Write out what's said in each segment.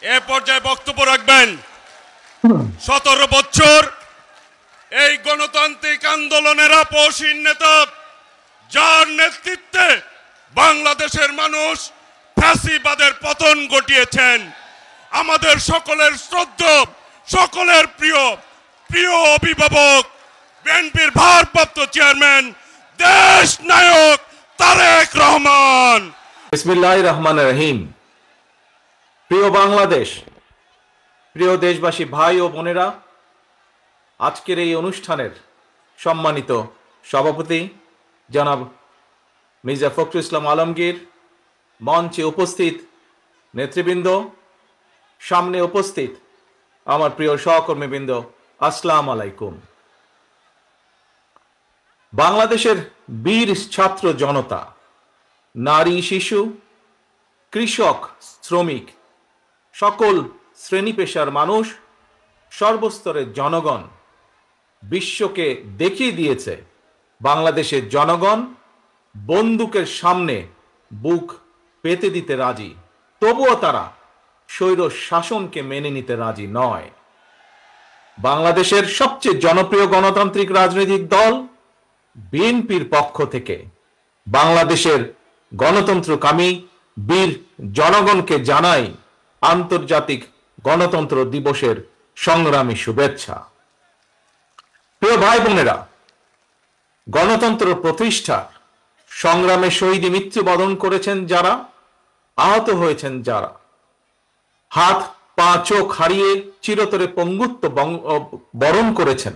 এ পর্যায়ে বক্তব্য রাখবেন 17 বছর এই গণতান্ত্রিক আন্দোলনের আপসহীন নেতা, যার নেতৃত্বে বাংলাদেশের মানুষ ফ্যাসিবাদের পতন ঘটিয়েছেন, আমাদের সকলের শ্রদ্ধা, সকলের প্রিয় অভিভাবক, বিএনপির ভারপ্রাপ্ত চেয়ারম্যান, দেশ নায়ক তারেক রহমান। বিসমিল্লাহির রহমানির রহিম। প্রিয় বাংলাদেশ, প্রিয় দেশবাসী, ভাই ও বোনেরা, আজকের এই অনুষ্ঠানের সম্মানিত সভাপতি জনাব মির্জা ফখরুল ইসলাম আলমগীর, মঞ্চে উপস্থিত নেতৃবৃন্দ, সামনে উপস্থিত আমার প্রিয় সহকর্মীবৃন্দ, আসসালামু আলাইকুম। বাংলাদেশের বীর ছাত্র জনতা, নারী, শিশু, কৃষক, শ্রমিক, সকল শ্রেণী পেশার মানুষ, সর্বস্তরের জনগণ বিশ্বকে দেখিয়ে দিয়েছে বাংলাদেশের জনগণ বন্দুকের সামনে বুক পেতে দিতে রাজি, তবুও তারা স্বৈর শাসনকে মেনে নিতে রাজি নয়। বাংলাদেশের সবচেয়ে জনপ্রিয় গণতান্ত্রিক রাজনৈতিক দল বিএনপির পক্ষ থেকে বাংলাদেশের গণতন্ত্রকামী বীর জনগণকে জানাই আন্তর্জাতিক গণতন্ত্র দিবসের সংগ্রামী শুভেচ্ছা। প্রিয় ভাই বোনেরা, গণতন্ত্র প্রতিষ্ঠার সংগ্রামে শহীদ মৃত্যুবরণ করেছেন যারা, আহত হয়েছেন যারা, হাত পা চোখ হারিয়ে চিরতরে পঙ্গুত্ব বরণ করেছেন,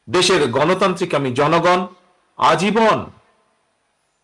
দেশের গণতান্ত্রিকামী জনগণ আজীবন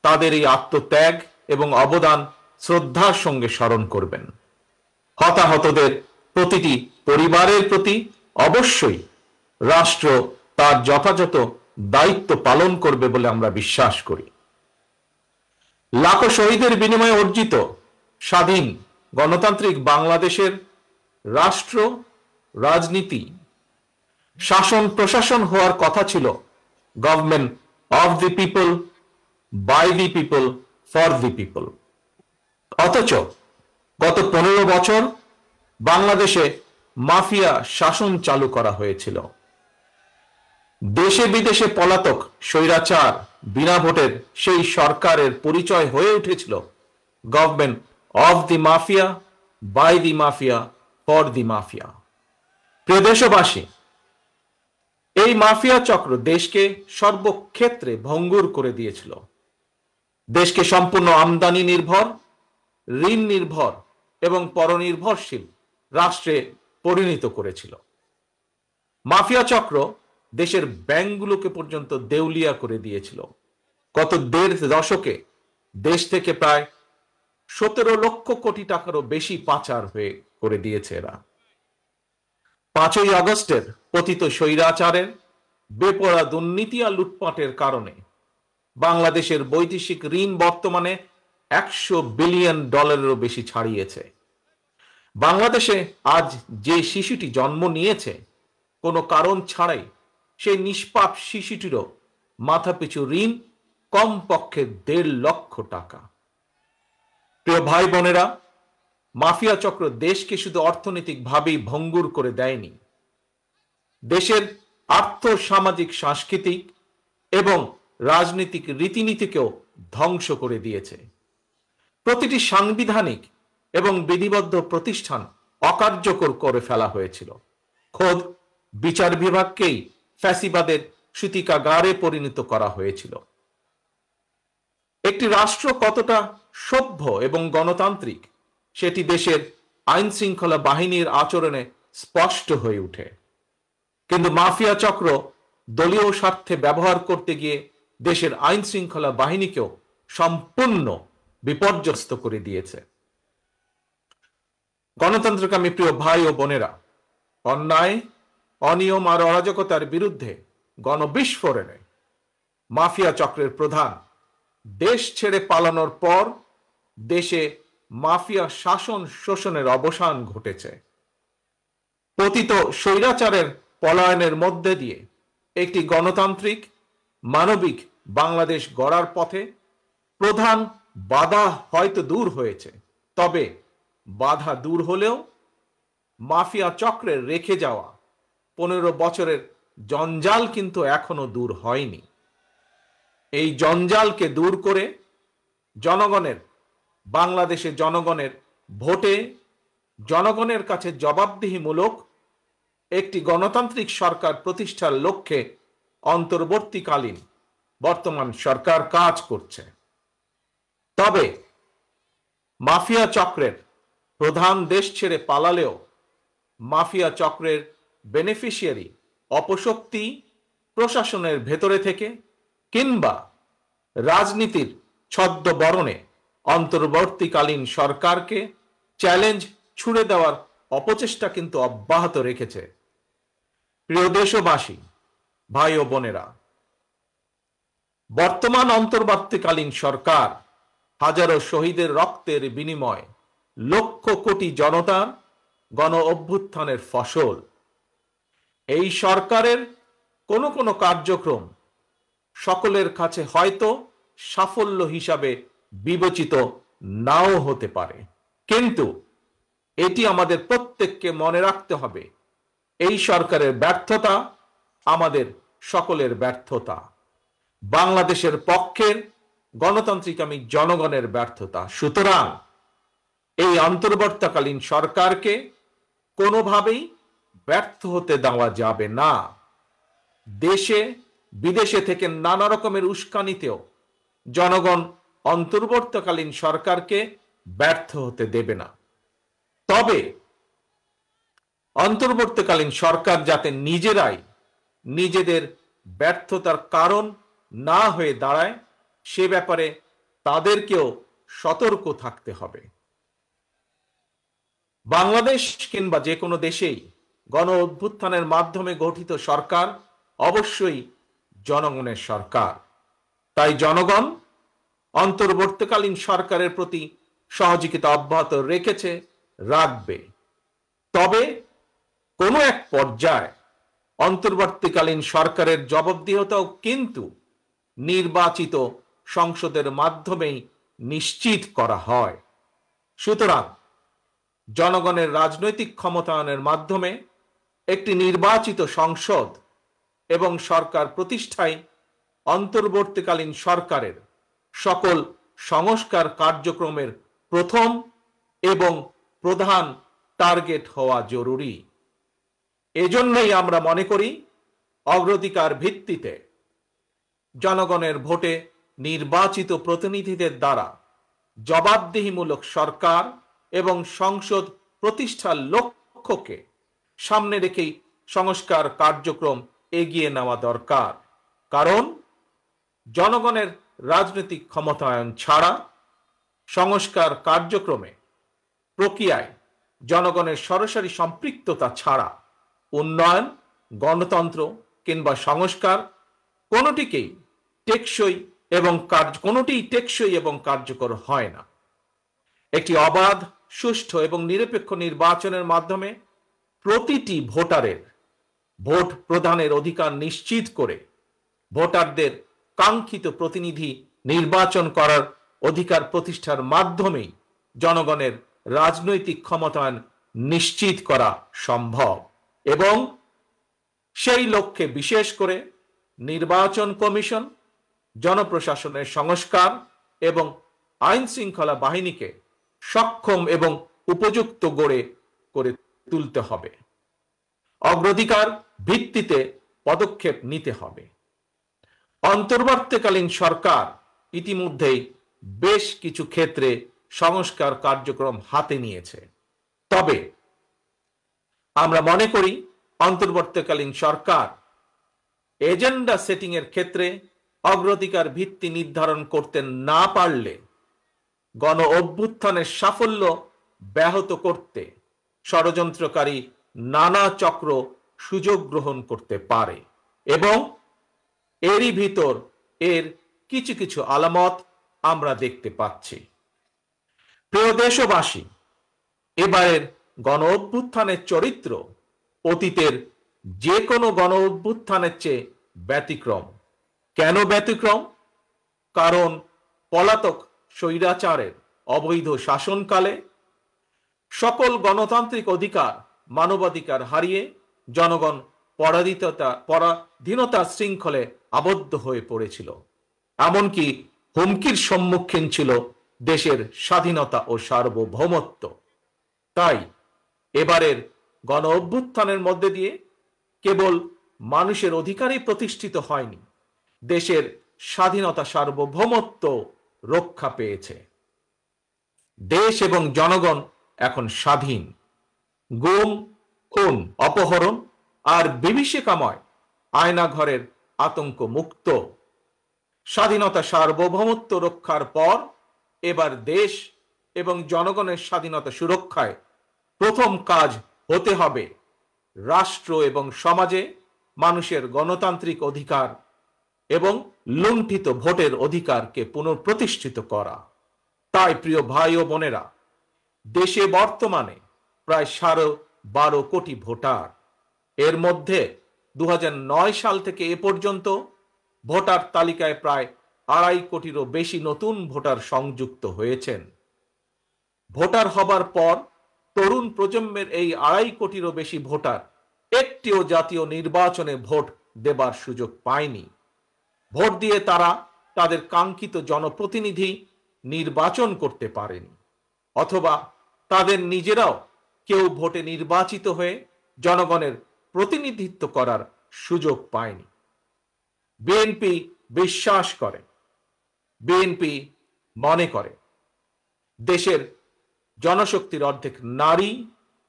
তাদের এই আত্মত্যাগ এবং অবদান শ্রদ্ধার সঙ্গে স্মরণ করবেন। হতাহতদের প্রতিটি পরিবারের প্রতি অবশ্যই রাষ্ট্র তার যথাযথ দায়িত্ব পালন করবে বলে আমরা বিশ্বাস করি। লাখো শহীদের বিনিময়ে অর্জিত স্বাধীন গণতান্ত্রিক বাংলাদেশের রাষ্ট্র, রাজনীতি, শাসন প্রশাসন হওয়ার কথা ছিল government of the people, by the people, for the people. অথচ গত 15 বছর বাংলাদেশে মাফিয়া শাসন চালু করা হয়েছিল। দেশে বিদেশে পলাতক স্বৈরাচার বিনা ভোটের সেই সরকারের পরিচয় হয়ে উঠেছিল government of the mafia, by the mafia, for the mafia. প্রিয় দেশবাসী, এই মাফিয়া চক্র দেশকে সর্বক্ষেত্রে ভঙ্গুর করে দিয়েছিল। দেশকে সম্পূর্ণ আমদানি নির্ভর, ঋণ নির্ভর এবং পরনির্ভরশীল রাষ্ট্রে পরিণত করেছিল। মাফিয়া চক্র দেশের ব্যাংকগুলোকে পর্যন্ত দেউলিয়া করে দিয়েছিল। গত 1.5 দশকে দেশ থেকে প্রায় 17 লক্ষ কোটি টাকারও বেশি পাচার হয়ে করে দিয়েছে এরা। 5ই আগস্টের পতিত স্বৈরাচারের বেপরোয়া দুর্নীতি আর লুটপাটের কারণে বাংলাদেশের বৈদেশিক ঋণ বর্তমানে $100 বিলিয়ন বেশি ছাড়িয়েছে। বাংলাদেশে আজ যে শিশুটি জন্ম নিয়েছে কোনো কারণ ছাড়াই, সেই নিষ্পাপ শিশুটিরও মাথাপিছু ঋণ কমপক্ষে 1.5 লক্ষ টাকা। প্রিয় ভাই বোনেরা, মাফিয়া চক্র দেশকে শুধু অর্থনৈতিকভাবেই ভঙ্গুর করে দেয়নি, দেশের আর্থ সামাজিক সাংস্কৃতিক এবং রাজনৈতিক রীতিনীতিকেও ধ্বংস করে দিয়েছে। প্রতিটি সাংবিধানিক এবং বিধিবদ্ধ প্রতিষ্ঠান অকার্যকর করে ফেলা হয়েছিল। খোদ বিচার বিভাগকেই ফ্যাসিবাদের সূতিকাগারে পরিণত করা হয়েছিল। একটি রাষ্ট্র কতটা সভ্য এবং গণতান্ত্রিক সেটি দেশের আইন শৃঙ্খলা বাহিনীর আচরণে স্পষ্ট হয়ে ওঠে। কিন্তু মাফিয়া চক্র দলীয় স্বার্থে ব্যবহার করতে গিয়ে দেশের আইন শৃঙ্খলা বাহিনীকেও সম্পূর্ণ বিপর্যস্ত করে দিয়েছে। গণতন্ত্রকামী প্রিয় ভাই ও বোনেরা, অন্যায়, অনিয়ম আর অরাজকতার বিরুদ্ধে গণবিস্ফোরণে মাফিয়া চক্রের প্রধান দেশ ছেড়ে পালানোর পর দেশে মাফিয়া শাসন শোষণের অবসান ঘটেছে। পতিত স্বৈরাচারের পলায়নের মধ্যে দিয়ে একটি গণতান্ত্রিক মানবিক বাংলাদেশ গড়ার পথে প্রধান বাধা হয়তো দূর হয়েছে, তবে বাধা দূর হলেও মাফিয়া চক্রের রেখে যাওয়া 15 বছরের জঞ্জাল কিন্তু এখনো দূর হয়নি। এই জঞ্জালকে দূর করে জনগণের, বাংলাদেশের জনগণের ভোটে জনগণের কাছে জবাবদিহিমূলক একটি গণতান্ত্রিক সরকার প্রতিষ্ঠার লক্ষ্যে অন্তর্বর্তীকালীন বর্তমান সরকার কাজ করছে। তবে মাফিয়া চক্রের প্রধান দেশ ছেড়ে পালালেও মাফিয়া চক্রের বেনিফিশিয়ারি অপশক্তি প্রশাসনের ভেতরে থেকে কিংবা রাজনীতির ছদ্মবরণে অন্তর্বর্তীকালীন সরকারকে চ্যালেঞ্জ ছুড়ে দেওয়ার অপচেষ্টা কিন্তু অব্যাহত রেখেছে। প্রিয় দেশবাসী, ভাই ও বোনেরা, বর্তমান অন্তর্বর্তীকালীন সরকার হাজারো শহীদের রক্তের বিনিময় লক্ষ কোটি জনতার গণ অভ্যুত্থানের ফসল। এই সরকারের কোনো কোনো কার্যক্রম সকলের কাছে হয়তো সাফল্য হিসাবে বিবেচিত নাও হতে পারে, কিন্তু এটি আমাদের প্রত্যেককে মনে রাখতে হবে, এই সরকারের ব্যর্থতা আমাদের সকলের ব্যর্থতা, বাংলাদেশের পক্ষের গণতান্ত্রিকামী জনগণের ব্যর্থতা। সুতরাং এই অন্তর্বর্তীকালীন সরকারকে কোনোভাবেই ব্যর্থ হতে দেওয়া যাবে না। দেশে বিদেশে থেকে নানা রকমের উস্কানিতেও জনগণ অন্তর্বর্তীকালীন সরকারকে ব্যর্থ হতে দেবে না। তবে অন্তর্বর্তীকালীন সরকার যাতে নিজেরাই নিজেদের ব্যর্থতার কারণ না হয়ে দাঁড়ায়, সে ব্যাপারে তাদেরকেও সতর্ক থাকতে হবে। বাংলাদেশ কিংবা যে কোনো দেশেই গণ অভ্যুত্থানের মাধ্যমে গঠিত সরকার অবশ্যই জনগণের সরকার। তাই জনগণ অন্তর্বর্তীকালীন সরকারের প্রতি সহযোগিতা অব্যাহত রেখেছে, রাখবে। তবে কোনো এক পর্যায়ে অন্তর্বর্তীকালীন সরকারের জবাবদিহিতাও কিন্তু নির্বাচিত সংসদের মাধ্যমেই নিশ্চিত করা হয়। সুতরাং জনগণের রাজনৈতিক ক্ষমতায়নের মাধ্যমে একটি নির্বাচিত সংসদ এবং সরকার প্রতিষ্ঠায় অন্তর্বর্তীকালীন সরকারের সকল সংস্কার কার্যক্রমের প্রথম এবং প্রধান টার্গেট হওয়া জরুরি। এজন্যই আমরা মনে করি অগ্রাধিকার ভিত্তিতে জনগণের ভোটে নির্বাচিত প্রতিনিধিদের দ্বারা জবাবদিহিমূলক সরকার এবং সংসদ প্রতিষ্ঠার লক্ষ্যকে সামনে রেখেই সংস্কার কার্যক্রম এগিয়ে নেওয়া দরকার। কারণ জনগণের রাজনৈতিক ক্ষমতায়ন ছাড়া সংস্কার কার্যক্রমে প্রক্রিয়ায় জনগণের সরাসরি সম্পৃক্ততা ছাড়া উন্নয়ন, গণতন্ত্র কিংবা সংস্কার কোনোটিকেই টেকসই এবং কার্যকর হয় না। একটি অবাধ, সুষ্ঠু এবং নিরপেক্ষ নির্বাচনের মাধ্যমে প্রতিটি ভোটারের ভোট প্রদানের অধিকার নিশ্চিত করে ভোটারদের কাঙ্ক্ষিত প্রতিনিধি নির্বাচন করার অধিকার প্রতিষ্ঠার মাধ্যমেই জনগণের রাজনৈতিক ক্ষমতায়ন নিশ্চিত করা সম্ভব। এবং সেই লক্ষ্যে বিশেষ করে নির্বাচন কমিশন, জনপ্রশাসনের সংস্কার এবং আইন শৃঙ্খলা বাহিনীকে সক্ষম এবং উপযুক্ত করে তুলতে হবে। অগ্রাধিকার ভিত্তিতে পদক্ষেপ নিতে হবে। অন্তর্বর্তীকালীন সরকার ইতিমধ্যেই বেশ কিছু ক্ষেত্রে সংস্কার কার্যক্রম হাতে নিয়েছে। তবে আমরা মনে করি অন্তর্বর্তীকালীন সরকার এজেন্ডা সেটিং এর ক্ষেত্রে অগ্রাধিকার ভিত্তি নির্ধারণ করতে না পারলে গণ অভ্যুত্থানের সাফল্য ব্যাহত করতে ষড়যন্ত্রকারী নানা চক্র সুযোগ গ্রহণ করতে পারে এবং এরই ভিতর এর কিছু কিছু আলামত আমরা দেখতে পাচ্ছি। প্রিয় দেশবাসী, এবারের গণ অভ্যুত্থানের চরিত্র অতীতের যে কোনো গণ অভ্যুত্থানের চেয়ে ব্যতিক্রম। কেন ব্যতিক্রম? কারণ পলাতক স্বৈরাচারের অবৈধ শাসনকালে সকল গণতান্ত্রিক অধিকার মানবাধিকার হারিয়ে জনগণ পরাধীনতার শৃঙ্খলে আবদ্ধ হয়ে পড়েছিল। এমনকি হুমকির সম্মুখীন ছিল দেশের স্বাধীনতা ও সার্বভৌমত্ব। তাই এবারের গণ অভ্যুত্থানের মধ্যে দিয়ে কেবল মানুষের অধিকারই প্রতিষ্ঠিত হয়নি, দেশের স্বাধীনতা সার্বভৌমত্ব রক্ষা পেয়েছে। দেশ এবং জনগণ এখন স্বাধীন। গুম, খুন, অপহরণ আর বিভীষিকাময় আয়নাঘরের আতঙ্ক মুক্ত। স্বাধীনতা সার্বভৌমত্ব রক্ষার পর এবার দেশ এবং জনগণের স্বাধীনতা সুরক্ষায় প্রথম কাজ হতে হবে রাষ্ট্র এবং সমাজে মানুষের গণতান্ত্রিক অধিকার এবং লুণ্ঠিত ভোটের অধিকারকে পুনঃপ্রতিষ্ঠিত করা। তাই প্রিয় ভাই ও বোনেরা, দেশে বর্তমানে প্রায় 12.5 কোটি ভোটার। এর মধ্যে 2009 সাল থেকে এ পর্যন্ত ভোটার তালিকায় প্রায় 2.5 কোটিরও বেশি নতুন ভোটার সংযুক্ত হয়েছেন। ভোটার হবার পর তরুণ প্রজন্মের এই 2.5 কোটিরও বেশি ভোটার একটিও জাতীয় নির্বাচনে ভোট দেবার সুযোগ পায়নি। ভোট দিয়ে তারা তাদের কাঙ্ক্ষিত জনপ্রতিনিধি নির্বাচন করতে পারেনি, অথবা তাদের নিজেরাও কেউ ভোটে নির্বাচিত হয়ে জনগণের প্রতিনিধিত্ব করার সুযোগ পায়নি। বিএনপি বিশ্বাস করে, বিএনপি মনে করে দেশের জনশক্তির অর্ধেক নারী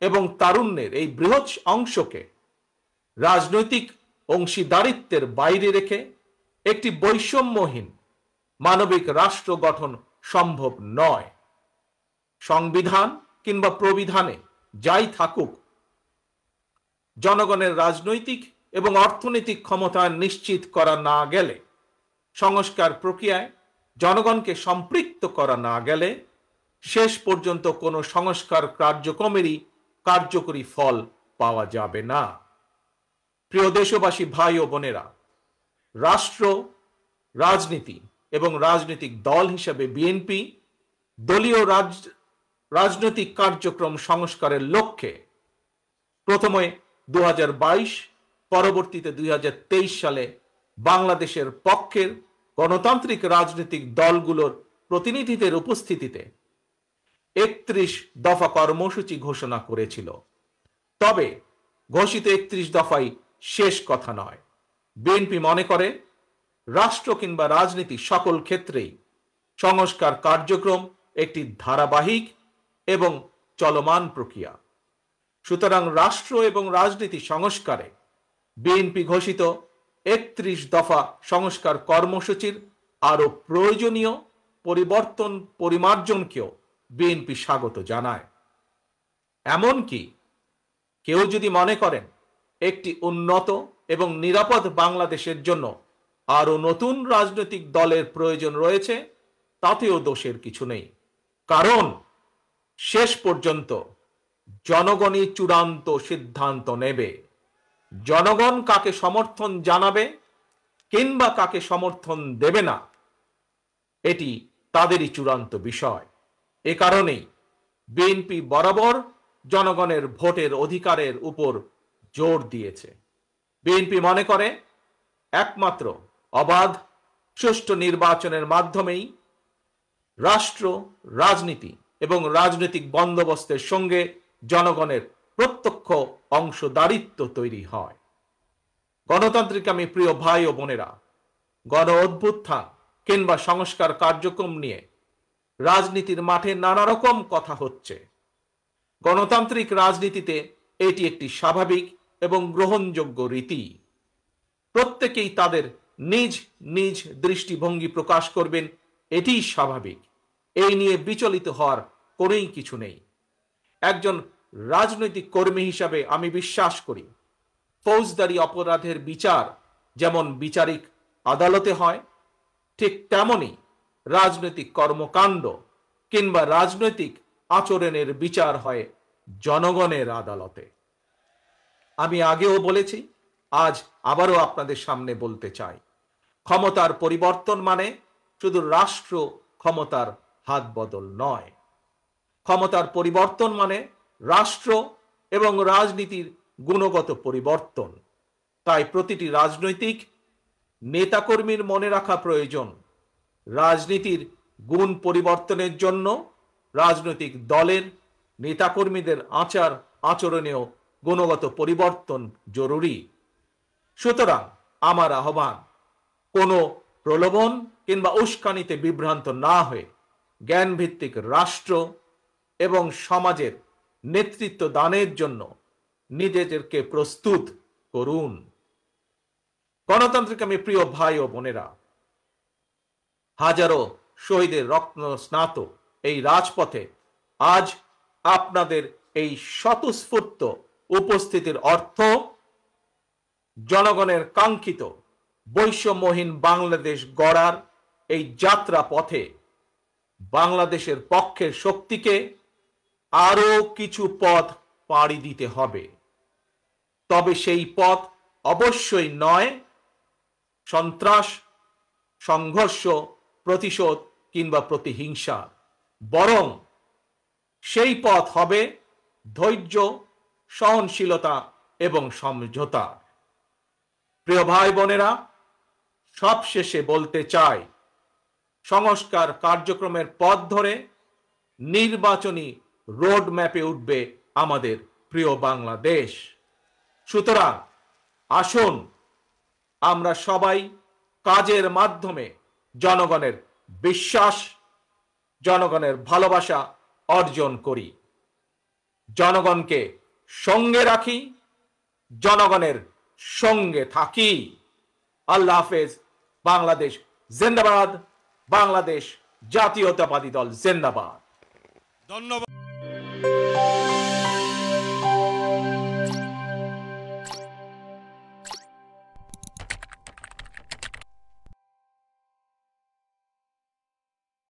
এবং তারুণ্যের এই বৃহৎ অংশকে রাজনৈতিক অংশীদারিত্বের বাইরে রেখে একটি বৈষম্যহীন মানবিক রাষ্ট্র গঠন সম্ভব নয়। সংবিধান কিংবা প্রবিধানে যাই থাকুক, জনগণের রাজনৈতিক এবং অর্থনৈতিক ক্ষমতায়ন নিশ্চিত করা না গেলে, সংস্কার প্রক্রিয়ায় জনগণকে সম্পৃক্ত করা না গেলে শেষ পর্যন্ত কোনো সংস্কার কার্যক্রমেরই কার্যকরী ফল পাওয়া যাবে না। প্রিয় দেশবাসী, ভাই ও বোনেরা, রাষ্ট্র, রাজনীতি এবং রাজনৈতিক দল হিসেবে বিএনপি দলীয় রাজনৈতিক কার্যক্রম সংস্কারের লক্ষ্যে প্রথমে 2022, পরবর্তীতে 2023 সালে বাংলাদেশের পক্ষের গণতান্ত্রিক রাজনৈতিক দলগুলোর প্রতিনিধিদের উপস্থিতিতে 31 দফা কর্মসূচি ঘোষণা করেছিল। তবে ঘোষিত 31 দফাই শেষ কথা নয়। বিএনপি মনে করে রাষ্ট্র কিংবা রাজনীতি সকল ক্ষেত্রেই সংস্কার কার্যক্রম একটি ধারাবাহিক এবং চলমান প্রক্রিয়া। সুতরাং রাষ্ট্র এবং রাজনীতি সংস্কারে বিএনপি ঘোষিত 31 দফা সংস্কার কর্মসূচির আরো প্রয়োজনীয় পরিবর্তন পরিমার্জনকেও বিএনপি স্বাগত জানায়। এমনকি কেউ যদি মনে করেন একটি উন্নত এবং নিরাপদ বাংলাদেশের জন্য আরো নতুন রাজনৈতিক দলের প্রয়োজন রয়েছে, তাতেও দোষের কিছু নেই। কারণ শেষ পর্যন্ত জনগণই চূড়ান্ত সিদ্ধান্ত নেবে। জনগণ কাকে সমর্থন জানাবে কিংবা কাকে সমর্থন দেবে না, এটি তাদেরই চূড়ান্ত বিষয়। এ কারণেই বিএনপি বরাবর জনগণের ভোটের অধিকারের উপর জোর দিয়েছে। বিএনপি মনে করে একমাত্র অবাধ সুষ্ঠু নির্বাচনের মাধ্যমেই রাষ্ট্র, রাজনীতি এবং রাজনৈতিক বন্দোবস্তের সঙ্গে জনগণের প্রত্যক্ষ অংশদারিত্ব তৈরি হয়। গণতান্ত্রিক আমি প্রিয় ভাই ও বোনেরা, গণ অভ্যুত্থান কিংবা সংস্কার কার্যক্রম নিয়ে রাজনীতির মাঠে নানা রকম কথা হচ্ছে। গণতান্ত্রিক রাজনীতিতে এটি একটি স্বাভাবিক এবং গ্রহণযোগ্য রীতি। প্রত্যেকেই তাদের নিজ নিজ দৃষ্টিভঙ্গি প্রকাশ করবেন, এটিই স্বাভাবিক। এই নিয়ে বিচলিত হওয়ার কোনোই কিছু নেই। একজন রাজনৈতিক কর্মী হিসাবে আমি বিশ্বাস করি ফৌজদারি অপরাধের বিচার যেমন বিচারিক আদালতে হয়, ঠিক তেমনি রাজনৈতিক কর্মকাণ্ড কিংবা রাজনৈতিক আচরণের বিচার হয় জনগণের আদালতে। আমি আগেও বলেছি, আজ আবারও আপনাদের সামনে বলতে চাই, ক্ষমতার পরিবর্তন মানে শুধু রাষ্ট্র ক্ষমতার হাত বদল নয়। ক্ষমতার পরিবর্তন মানে রাষ্ট্র এবং রাজনীতির গুণগত পরিবর্তন। তাই প্রতিটি রাজনৈতিক নেতাকর্মীর মনে রাখা প্রয়োজন, রাজনীতির গুণ পরিবর্তনের জন্য রাজনৈতিক দলের নেতাকর্মীদের আচার আচরণেও গুণগত পরিবর্তন জরুরি। সুতরাং আমার আহ্বান, কোনো প্রলোভন কিংবা উস্কানিতে বিভ্রান্ত না হয়ে জ্ঞানভিত্তিক রাষ্ট্র এবং সমাজের নেতৃত্ব দানের জন্য নিজেদেরকে প্রস্তুত করুন। গণতান্ত্রিক আমি প্রিয় ভাই ও বোনেরা, হাজারো শহীদের রত্ন স্নাত এই রাজপথে আজ আপনাদের এই স্বতঃস্ফূর্ত উপস্থিতির অর্থ জনগণের কাঙ্ক্ষিত বৈষম্যহীন বাংলাদেশ গড়ার এই যাত্রা পথে বাংলাদেশের পক্ষের শক্তিকে আরো কিছু পথ পাড়ি দিতে হবে। তবে সেই পথ অবশ্যই নয় সন্ত্রাস, সংঘর্ষ, প্রতিশোধ কিংবা প্রতিহিংসা, বরং সেই পথ হবে ধৈর্য, সহনশীলতা এবং সমঝোতা। প্রিয় ভাই বোনেরা, সবশেষে বলতে চাই, সংস্কার কার্যক্রমের পথ ধরে নির্বাচনী রোড ম্যাপে উঠবে আমাদের প্রিয় বাংলাদেশ। সুতরাং আসুন আমরা সবাই কাজের মাধ্যমে জনগণের বিশ্বাস, জনগণের ভালোবাসা অর্জন করি, জনগণকে সঙ্গে রাখি, জনগণের সঙ্গে থাকি। আল্লাহ হাফেজ। বাংলাদেশ জিন্দাবাদ। বাংলাদেশ জাতীয়তাবাদী দল জিন্দাবাদ। ধন্যবাদ।